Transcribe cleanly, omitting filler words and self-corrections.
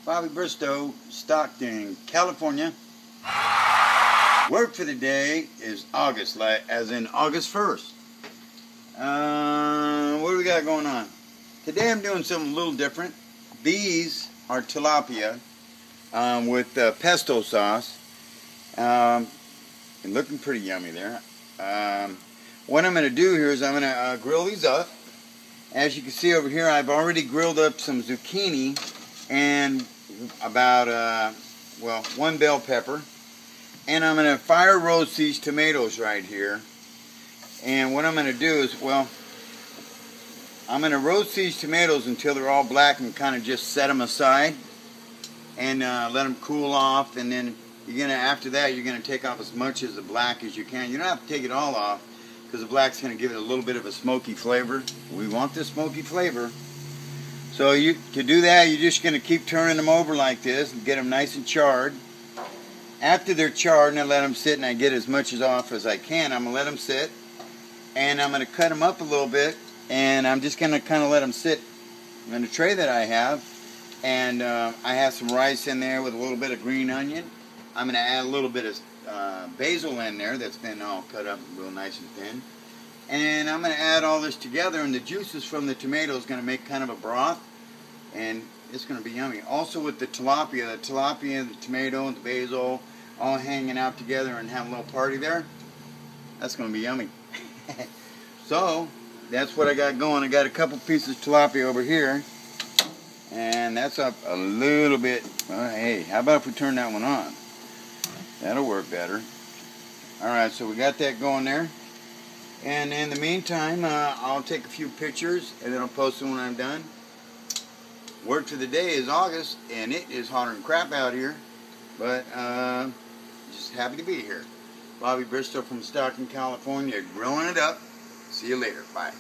Bobby Bristow, Stockton, California. Word for the day is August, like as in August 1st. What do we got going on? Today I'm doing something a little different. These are tilapia with pesto sauce. And looking pretty yummy there. What I'm going to do here is I'm going to grill these up. As you can see over here, I've already grilled up some zucchini and about, one bell pepper. And I'm going to fire roast these tomatoes right here. And what I'm going to do is, I'm going to roast these tomatoes until they're all black and kind of just set them aside. And let them cool off. And then after that, you're going to take off as much of the black as you can. You don't have to take it all off, because the black's going to give it a little bit of a smoky flavor. We want this smoky flavor. So to do that, you're just going to keep turning them over like this and get them nice and charred. After they're charred, and I let them sit and I get as much off as I can, I'm going to let them sit. And I'm going to cut them up a little bit. And I'm just going to kind of let them sit in a tray that I have. And I have some rice in there with a little bit of green onion. I'm going to add a little bit of basil in there that's been all cut up real nice and thin. And I'm going to add all this together, and the juices from the tomato is going to make kind of a broth, and it's going to be yummy. Also with the tilapia, the tomato, and the basil all hanging out together and having a little party there, that's going to be yummy. So that's what I got going. I got a couple pieces of tilapia over here, and that's up a little bit. Well, hey, how about if we turn that one on? That'll work better. Alright, so we got that going there. And in the meantime, I'll take a few pictures and then I'll post them when I'm done. Word for the day is August, and it is hotter than crap out here. But just happy to be here. Bobby Bristow from Stockton, California, grilling it up. See you later. Bye.